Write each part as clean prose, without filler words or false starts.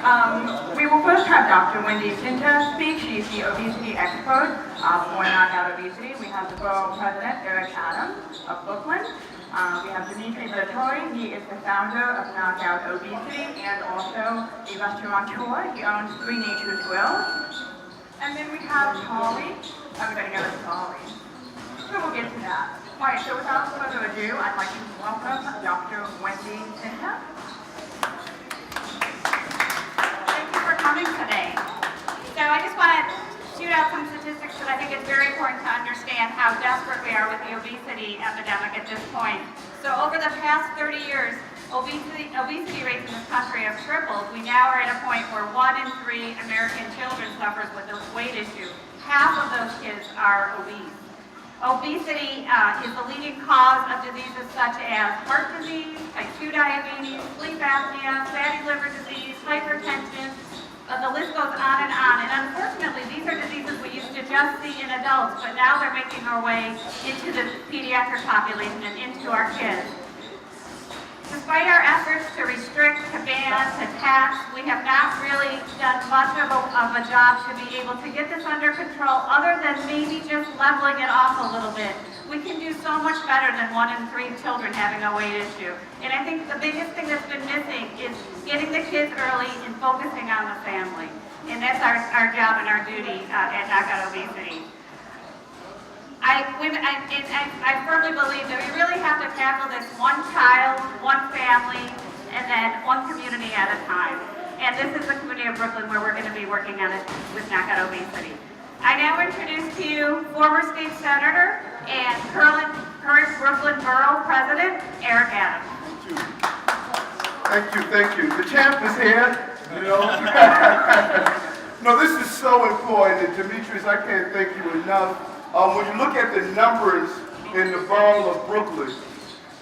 We will first have Dr. Wendy Sinta speak. She's the obesity expert for Knockout Obesity. We have the Borough President, Eric Adams of Brooklyn. We have Dimitri Bertori. He is the founder of Knockout Obesity and also a restaurateur. He owns Three Nature's Grill. And then we have Polly. I'm going to go with Polly. So we'll get to that. All right, so without further ado, I'd like to welcome Dr. Wendy Sinta. Thank you for coming today. So I just want to shoot out some statistics because I think it's very important to understand how desperate we are with the obesity epidemic at this point. So over the past 30 years, obesity rates in this country have tripled. We now are at a point where 1 in 3 American children suffers with a weight issue. Half of those kids are obese. Obesity is the leading cause of diseases such as heart disease, type 2 diabetes, sleep apnea, fatty liver disease, hypertension. The list goes on. And unfortunately, these are diseases we used to just see in adults, but now they're making their way into the pediatric population and into our kids. Despite our efforts to restrict, to ban, to tax, we have not really done much of a job to be able to get this under control other than maybe just leveling it off a little bit. We can do so much better than 1 in 3 children having a weight issue. And I think the biggest thing that's been missing is getting the kids early and focusing on the family. And that's our job and our duty at Knockout Obesity. I firmly believe that we really have to tackle this one child, one family, and then one community at a time. And this is the community of Brooklyn where we're going to be working on it with Knockout Obesity. I now introduce to you former state senator and current Brooklyn Borough President, Eric Adams. Thank you. The champ is here, you know. No, this is so important, and Demetrius, I can't thank you enough. When you look at the numbers in the borough of Brooklyn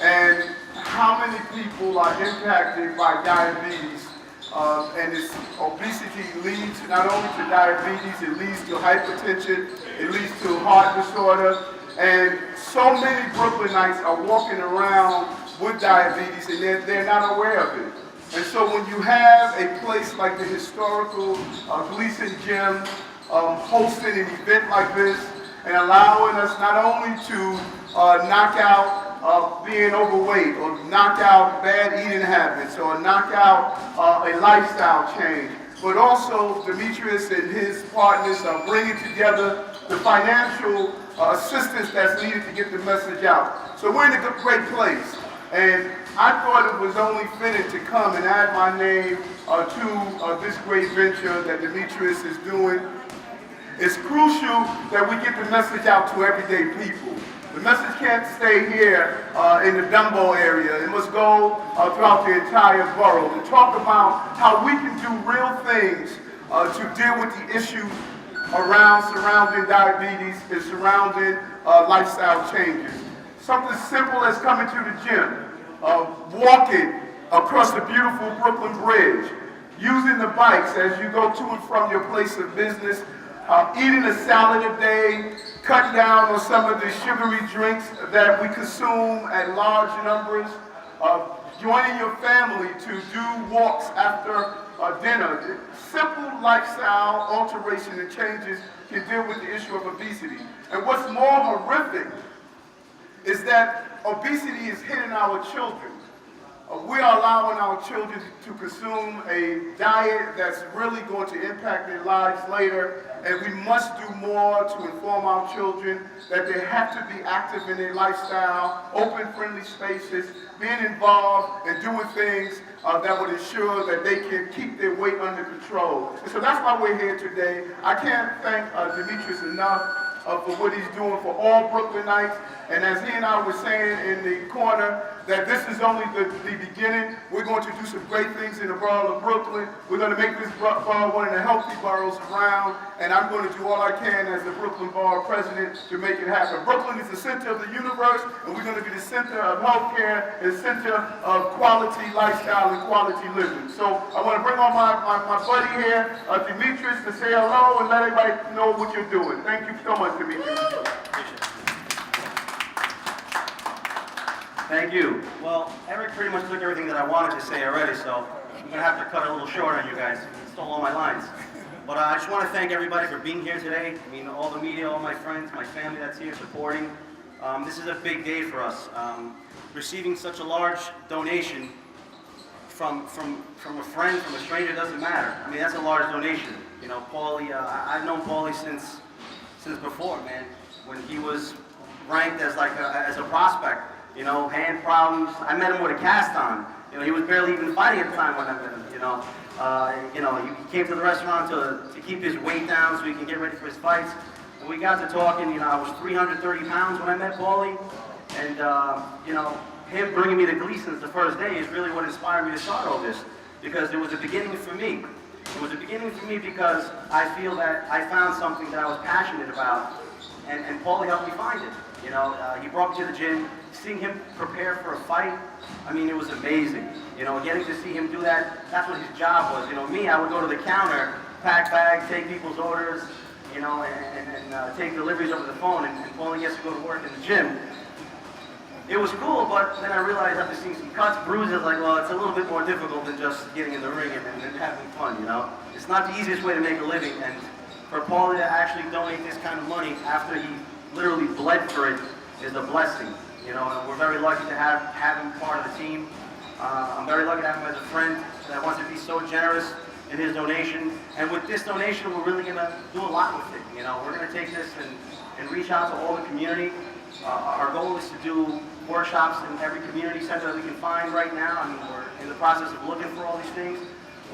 and how many people are impacted by diabetes, and this obesity leads not only to diabetes, it leads to hypertension, it leads to heart disorder, and so many Brooklynites are walking around with diabetes and they're not aware of it. And so when you have a place like the historical Gleason gym hosting an event like this, and allowing us not only to knock out being overweight or knock out bad eating habits or knock out a lifestyle change, but also Demetrius and his partners are bringing together the financial assistance that's needed to get the message out. So we're in a great place. And I thought it was only fitting to come and add my name to this great venture that Demetrius is doing. It's crucial that we get the message out to everyday people. The message can't stay here in the Dumbo area. It must go throughout the entire borough to talk about how we can do real things to deal with the issue surrounding diabetes and surrounding lifestyle changes. Something simple as coming to the gym, walking across the beautiful Brooklyn Bridge, using the bikes as you go to and from your place of business, eating a salad a day, cutting down on some of the sugary drinks that we consume at large numbers, joining your family to do walks after dinner. Simple lifestyle alteration and changes can deal with the issue of obesity. And what's more horrific is that obesity is hitting our children. We are allowing our children to consume a diet that's really going to impact their lives later, and we must do more to inform our children that they have to be active in their lifestyle, open, friendly spaces, being involved and doing things that would ensure that they can keep their weight under control. And so that's why we're here today. I can't thank Demetrius enough for what he's doing for all Brooklynites. And as he and I were saying in the corner, that this is only the beginning. We're going to do some great things in the borough of Brooklyn. We're going to make this borough one of the healthy boroughs around, and I'm going to do all I can as the Brooklyn Borough President to make it happen. Brooklyn is the center of the universe, and we're going to be the center of healthcare and center of quality lifestyle and quality living. So I want to bring on my buddy here, Demetrius, to say hello and let everybody know what you're doing. Thank you so much, Demetrius. Thank you. Well, Eric pretty much took everything that I wanted to say already, so I'm gonna have to cut a little short on you guys. You stole all my lines. But I just want to thank everybody for being here today. I mean, all the media, all my friends, my family that's here supporting. This is a big day for us. Receiving such a large donation from a friend, from a stranger, doesn't matter. I mean, that's a large donation. You know, Paulie, I've known Paulie since before, man. When he was ranked as as a prospect, you know, hand problems. I met him with a cast on. You know, he was barely even fighting at the time when I met him. You know, he came to the restaurant to keep his weight down so he can get ready for his fights. And we got to talking. You know, I was 330 pounds when I met Paulie, and you know, him bringing me to Gleason's the first day is really what inspired me to start all this, because it was a beginning for me. It was a beginning for me because I feel that I found something that I was passionate about, and Paulie helped me find it. You know, he brought me to the gym, seeing him prepare for a fight. I mean, it was amazing. You know, getting to see him do that, that's what his job was. You know, me, I would go to the counter, pack bags, take people's orders, you know, and take deliveries over the phone, and Paulie gets to go to work in the gym. It was cool, but then I realized after seeing some cuts, bruises, like, well, it's a little bit more difficult than just getting in the ring and having fun, you know? It's not the easiest way to make a living, and for Paulie to actually donate this kind of money after he literally bled for it is a blessing, you know, and we're very lucky to have him part of the team. I'm very lucky to have him as a friend that wants to be so generous in his donation, and with this donation, we're really gonna do a lot with it, you know? We're gonna take this and reach out to all the community. Our goal is to do workshops in every community center that we can find right now. I mean, we're in the process of looking for all these things.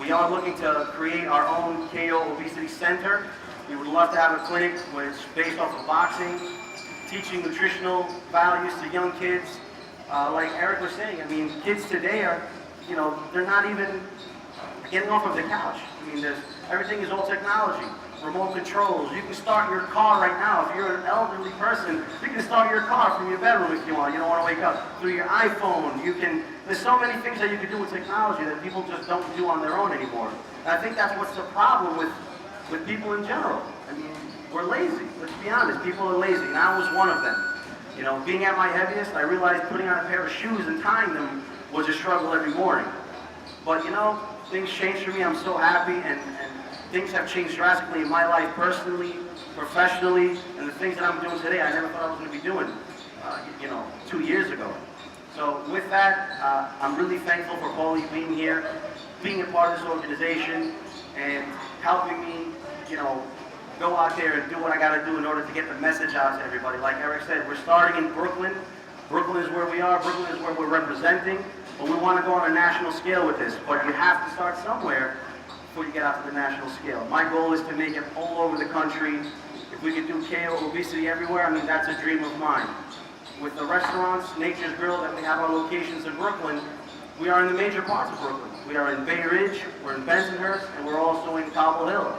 We are looking to create our own KO Obesity Center. We would love to have a clinic where it's based off of boxing, teaching nutritional values to young kids. Like Eric was saying, I mean, kids today are, you know, they're not even getting off of the couch. I mean, everything is all technology. Remote controls. You can start your car right now. If you're an elderly person, you can start your car from your bedroom if you want. You don't want to wake up. Through your iPhone, there's so many things that you can do with technology that people just don't do on their own anymore. And I think that's what's the problem with people in general. I mean, we're lazy. Let's be honest. People are lazy, and I was one of them. You know, being at my heaviest, I realized putting on a pair of shoes and tying them was a struggle every morning. But you know, things changed for me. I'm so happy, and things have changed drastically in my life personally, professionally, and the things that I'm doing today, I never thought I was going to be doing, you know, 2 years ago. So with that, I'm really thankful for Paulie being here, being a part of this organization, and helping me, you know, go out there and do what I got to do in order to get the message out to everybody. Like Eric said, we're starting in Brooklyn. Brooklyn is where we are. Brooklyn is where we're representing. But we want to go on a national scale with this. But you have to start somewhere before you get out to the national scale. My goal is to make it all over the country. If we could do KO Obesity everywhere, I mean, that's a dream of mine. With the restaurants, Nature's Grill, that we have our locations in Brooklyn, we are in the major parts of Brooklyn. We are in Bay Ridge, we're in Bensonhurst, and we're also in Cobble Hill,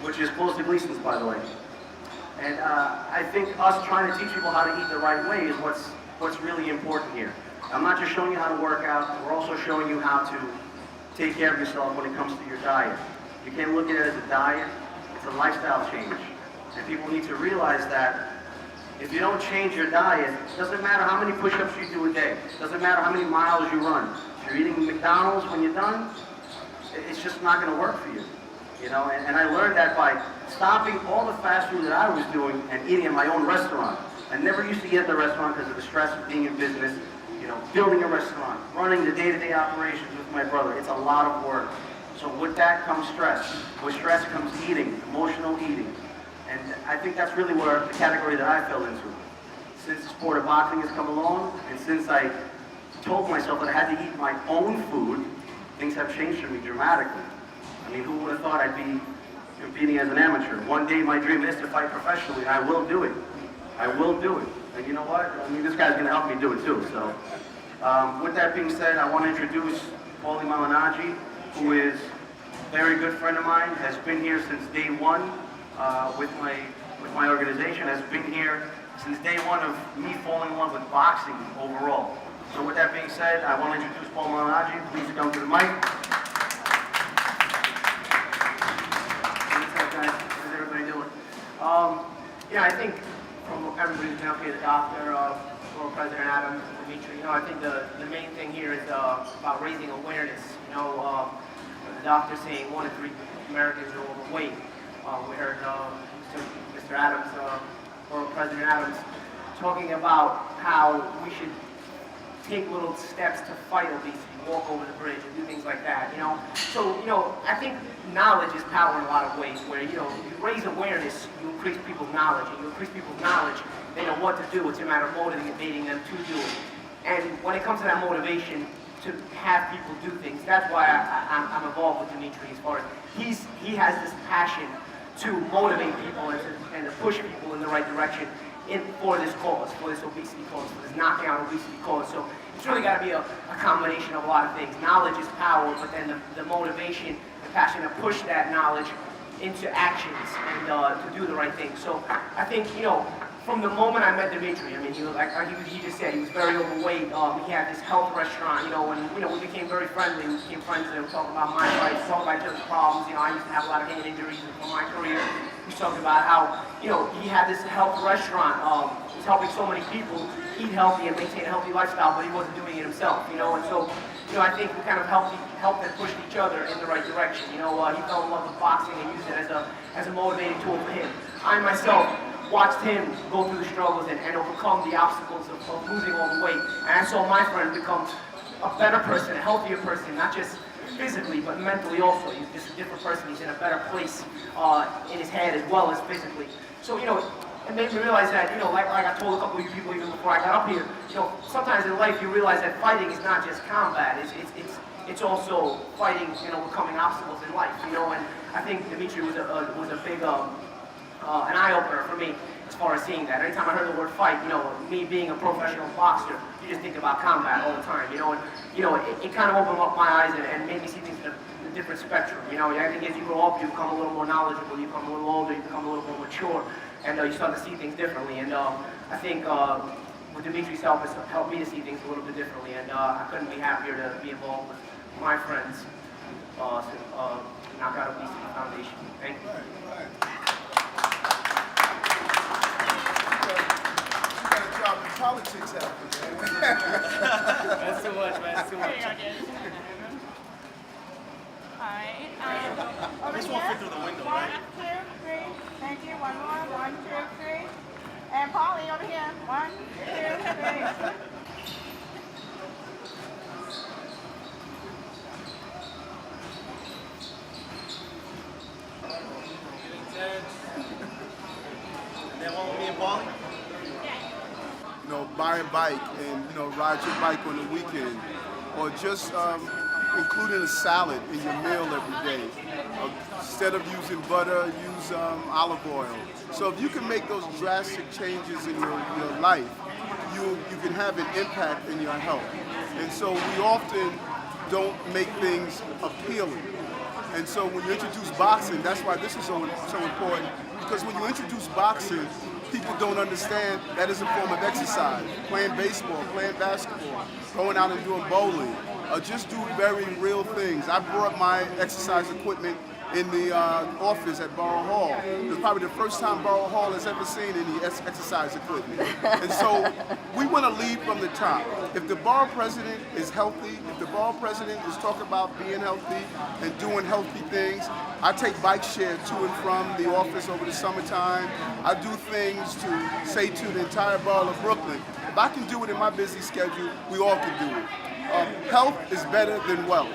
which is close to Gleason's, by the way. And I think us trying to teach people how to eat the right way is what's really important here. I'm not just showing you how to work out, we're also showing you how to take care of yourself when it comes to your diet. You can't look at it as a diet, it's a lifestyle change. And people need to realize that if you don't change your diet, it doesn't matter how many push-ups you do a day, it doesn't matter how many miles you run. If you're eating McDonald's when you're done, it's just not going to work for you. You know, and I learned that by stopping all the fast food that I was doing and eating at my own restaurant. I never used to eat at the restaurant because of the stress of being in business, you know, building a restaurant, running the day-to-day operations with my brother. It's a lot of work. So with that comes stress. With stress comes eating, emotional eating. And I think that's really where the category that I fell into. Since the sport of boxing has come along, and since I told myself that I had to eat my own food, things have changed for me dramatically. I mean, who would have thought I'd be competing as an amateur? One day my dream is to fight professionally, and I will do it. I will do it. And you know what? I mean, this guy's going to help me do it too. So, with that being said, I want to introduce Paulie Malignaggi, who is a very good friend of mine, has been here since day one with my organization, has been here since day one of me falling in love with boxing overall. So with that being said, I want to introduce Paulie Malignaggi. Please come to the mic. Yeah, I think from everybody's been up here, the doctor, former President Adams, Dimitri, you know, I think the main thing here is about raising awareness. You know, the doctor saying 1 in 3 Americans are overweight. We heard Mr. Adams, Borough President Adams, talking about how we should take little steps to fight obesity, walk over the bridge and do things like that, you know? So, you know, I think knowledge is power in a lot of ways where, you know, you raise awareness, you increase people's knowledge, and you increase people's knowledge, they know what to do, it's a matter of motivating them to do it. And when it comes to that motivation to have people do things, that's why I'm involved with Dimitri as far as he has this passion to motivate people and to push people in the right direction for this cause, for this obesity cause, for this knocking out obesity cause. So it's really got to be a combination of a lot of things. Knowledge is power, but then the motivation, the passion to push that knowledge into actions and to do the right thing. So I think, you know, from the moment I met Dimitri, I mean, he was, like he just said, he was very overweight. He had this health restaurant, you know, and we became very friendly. We became friends and we talked about my life, talked about each other's problems. You know, I used to have a lot of hand injuries from my career. We talked about how, you know, he had this health restaurant. He was helping so many people eat healthy and maintain a healthy lifestyle, but he wasn't doing it himself, you know. And so, you know, I think we kind of helped and pushed each other in the right direction. You know, he fell in love with boxing and used it as a motivating tool for him. I myself watched him go through the struggles and overcome the obstacles of losing all the weight. And I saw my friend become a better person, a healthier person, not just physically, but mentally also. He's just a different person. He's in a better place in his head as well as physically. So, you know, it made me realize that, you know, like I told a couple of you people even before I got up here, you know, sometimes in life you realize that fighting is not just combat. It's also fighting and overcoming obstacles in life, you know. And I think Dimitri was a big an eye-opener for me as far as seeing that. Anytime I heard the word fight, you know, me being a professional boxer, you just think about combat all the time, you know. And, you know, it kind of opened up my eyes and made me see things in a different spectrum, you know. I think as you grow up, you become a little more knowledgeable, you become a little older, you become a little more mature, and you start to see things differently. And I think with Dimitri's help, it's helped me to see things a little bit differently, and I couldn't be happier to be involved with my friends, Knock Out Obesity Foundation. Thank you. Politics happens, man. That's too much, man. That's too much. Alright, This won't fit through the window, right? 1, 2, 3. Thank you. One more. 1, 2, 3. And Polly over here. 1, 2, 3. Then one with me and Paulie? You know, buy a bike and, you know, ride your bike on the weekend, or just including a salad in your meal every day. Instead of using butter, use olive oil. So if you can make those drastic changes in your life, you can have an impact in your health. And so we often don't make things appealing. And so when you introduce boxing, that's why this is so important, because when you introduce boxing, people don't understand that is a form of exercise. Playing baseball, playing basketball, going out and doing bowling, just do very real things. I brought my exercise equipment in the office at Borough Hall. It was probably the first time Borough Hall has ever seen any exercise equipment. And so we want to lead from the top. If the borough president is healthy, if the borough president is talking about being healthy and doing healthy things, I take bike share to and from the office over the summertime. I do things to say to the entire borough of Brooklyn, if I can do it in my busy schedule, we all can do it. Health is better than wealth.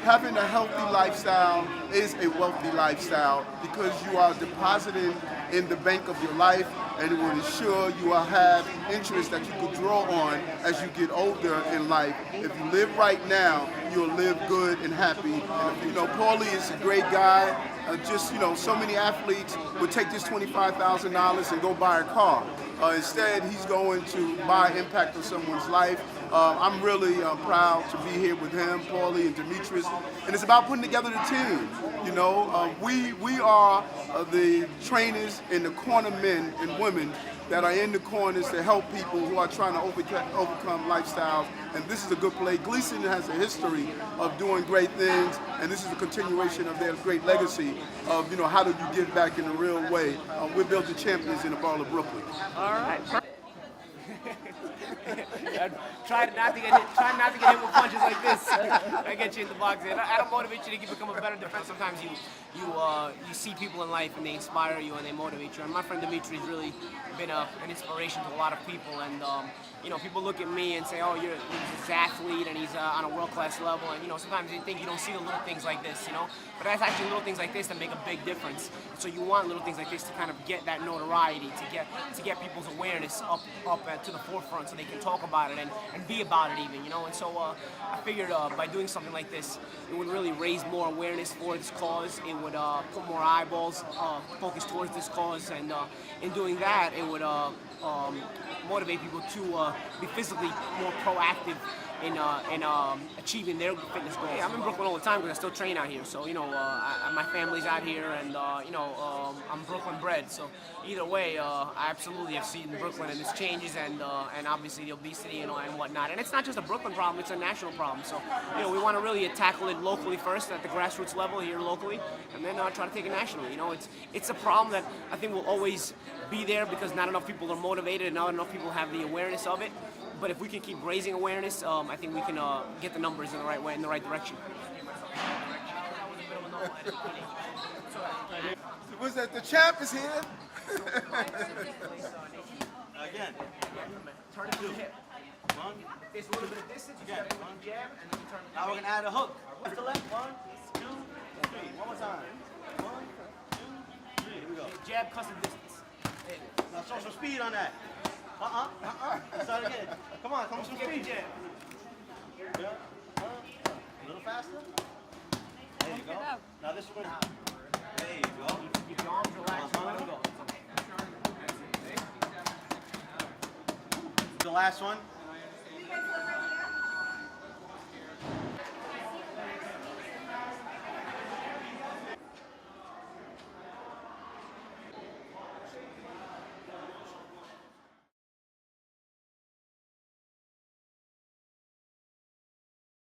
Having a healthy lifestyle is a wealthy lifestyle because you are depositing in the bank of your life, and it will ensure you will have interest that you can draw on as you get older in life. If you live right now, you'll live good and happy. And you know, Paulie is a great guy. Just, you know, so many athletes would take this $25,000 and go buy a car. Instead, he's going to buy impact on someone's life. I'm really proud to be here with him, Paulie and Demetrius, and it's about putting together the team. You know, we are the trainers and the corner men and women that are in the corners to help people who are trying to overcome lifestyles, and this is a good play. Gleason has a history of doing great things, and this is a continuation of their great legacy of, you know, how do you give back in a real way. We're built the champions in the borough of Brooklyn. All right. I'd try not to get hit with punches like this. I get you in the boxing. I don't motivate you to become a better defense. Sometimes you see people in life and they inspire you and they motivate you. And my friend Dimitri's really been an inspiration to a lot of people. And you know, people look at me and say, oh, he's this athlete and he's on a world-class level. And you know, sometimes you think you don't see the little things like this, you know. But that's actually little things like this that make a big difference. So you want little things like this to kind of get that notoriety, to get people's awareness up to the forefront, so they can talk about it and be about it even, you know. And so I figured by doing something like this, it would really raise more awareness for this cause. It would put more eyeballs focused towards this cause, and in doing that, it would motivate people to be physically more proactive in achieving their fitness goals. Yeah, I'm in Brooklyn all the time because I still train out here. So, you know, my family's out here, and, you know, I'm Brooklyn bred. So either way, I absolutely have seen Brooklyn and its changes, and obviously the obesity and whatnot. And it's not just a Brooklyn problem, it's a national problem. So, you know, we want to really tackle it locally first, at the grassroots level here locally, and then try to take it nationally. You know, it's a problem that I think will always be there because not enough people are motivated and not enough people have the awareness of it. But if we can keep raising awareness, I think we can get the numbers in the right way, in the right direction. Was that the champ is here? Again. Turn it to the hip. One. There's a little bit of distance. You Again. got one jab, and then you turn it. Now we're gonna add a hook. Left to left. 1, 2, 3. One more time. 1, 2, 3. Here we go. Jab, cuts the distance. There it is. Now show some speed on that. Start again. Come on, come some speed. Jab. Yeah. A little faster. There you go. Now this one. There you go. Keep your arms relaxed. Let it go. The last one.